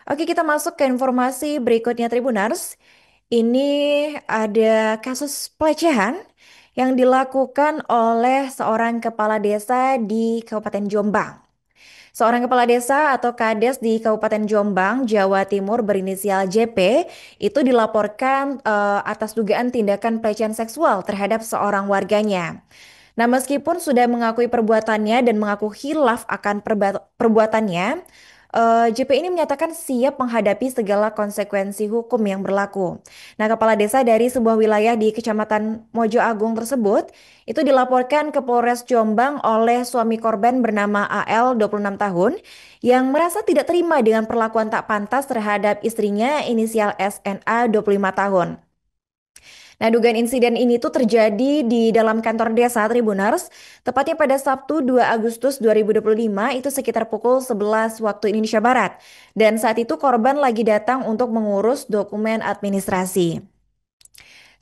Oke, kita masuk ke informasi berikutnya Tribunars. Ini ada kasus pelecehan yang dilakukan oleh seorang kepala desa di Kabupaten Jombang. Seorang kepala desa atau kades di Kabupaten Jombang, Jawa Timur berinisial JP itu dilaporkan atas dugaan tindakan pelecehan seksual terhadap seorang warganya. Nah, meskipun sudah mengakui perbuatannya dan mengaku hilaf akan perbuatannya, JP ini menyatakan siap menghadapi segala konsekuensi hukum yang berlaku. Nah, kepala desa dari sebuah wilayah di Kecamatan Mojo Agung tersebut itu dilaporkan ke Polres Jombang oleh suami korban bernama AL 26 tahun yang merasa tidak terima dengan perlakuan tak pantas terhadap istrinya inisial SNA 25 tahun. Nah, dugaan insiden ini tuh terjadi di dalam kantor desa Tribunars, tepatnya pada Sabtu 2 Agustus 2025 itu sekitar pukul 11 waktu Indonesia Barat. Dan saat itu korban lagi datang untuk mengurus dokumen administrasi.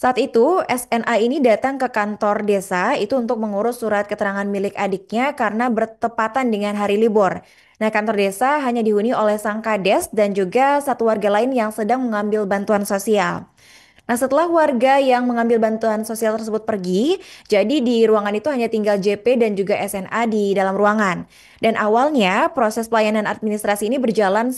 Saat itu, SNA ini datang ke kantor desa itu untuk mengurus surat keterangan milik adiknya karena bertepatan dengan hari libur. Nah, kantor desa hanya dihuni oleh sang kades dan juga satu warga lain yang sedang mengambil bantuan sosial. Nah, setelah warga yang mengambil bantuan sosial tersebut pergi, jadi di ruangan itu hanya tinggal JP dan juga SNA di dalam ruangan. Dan awalnya proses pelayanan administrasi ini berjalan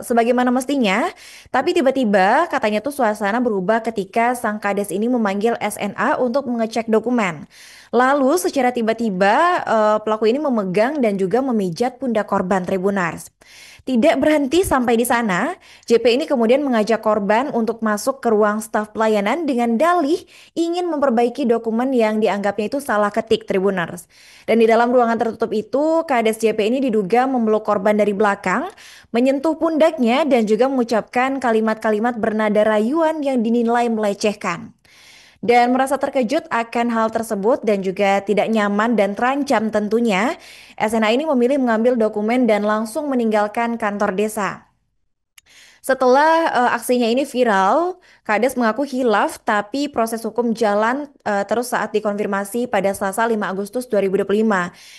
sebagaimana mestinya, tapi tiba-tiba katanya tuh suasana berubah ketika sang kades ini memanggil SNA untuk mengecek dokumen. Lalu secara tiba-tiba pelaku ini memegang dan juga memijat pundak korban Tribunars. Tidak berhenti sampai di sana, JP ini kemudian mengajak korban untuk masuk ke ruang staf pelayanan dengan dalih ingin memperbaiki dokumen yang dianggapnya itu salah ketik Tribuners. Dan di dalam ruangan tertutup itu, Kades JP ini diduga memeluk korban dari belakang, menyentuh pundaknya dan juga mengucapkan kalimat-kalimat bernada rayuan yang dinilai melecehkan. Dan merasa terkejut akan hal tersebut dan juga tidak nyaman dan terancam tentunya, SNA ini memilih mengambil dokumen dan langsung meninggalkan kantor desa. Setelah aksinya ini viral, Kades mengaku hilaf tapi proses hukum jalan terus saat dikonfirmasi pada Selasa 5 Agustus 2025,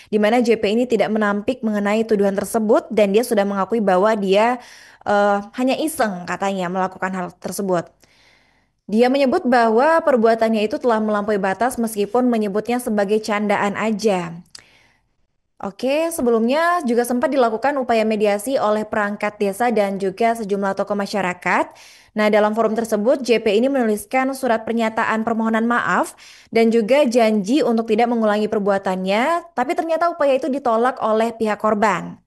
di mana JP ini tidak menampik mengenai tuduhan tersebut dan dia sudah mengakui bahwa dia hanya iseng katanya melakukan hal tersebut. Dia menyebut bahwa perbuatannya itu telah melampaui batas meskipun menyebutnya sebagai candaan aja. Oke, sebelumnya juga sempat dilakukan upaya mediasi oleh perangkat desa dan juga sejumlah tokoh masyarakat. Nah, dalam forum tersebut, JP ini menuliskan surat pernyataan permohonan maaf dan juga janji untuk tidak mengulangi perbuatannya, tapi ternyata upaya itu ditolak oleh pihak korban.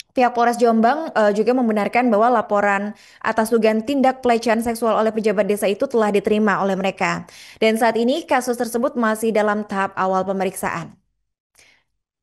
Pihak Polres Jombang juga membenarkan bahwa laporan atas dugaan tindak pelecehan seksual oleh pejabat desa itu telah diterima oleh mereka. Dan saat ini kasus tersebut masih dalam tahap awal pemeriksaan.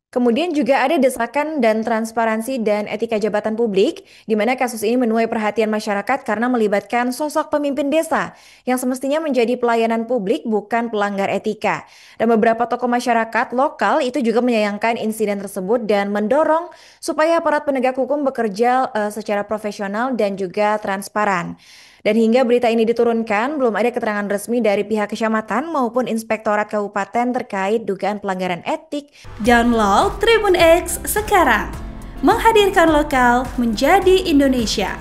Kemudian juga ada desakan dan transparansi dan etika jabatan publik, di mana kasus ini menuai perhatian masyarakat karena melibatkan sosok pemimpin desa yang semestinya menjadi pelayanan publik bukan pelanggar etika. Dan beberapa tokoh masyarakat lokal itu juga menyayangkan insiden tersebut dan mendorong supaya aparat penegak hukum bekerja secara profesional dan juga transparan. Dan hingga berita ini diturunkan, belum ada keterangan resmi dari pihak kecamatan maupun inspektorat kabupaten terkait dugaan pelanggaran etik. Download Tribun X sekarang, menghadirkan lokal menjadi Indonesia.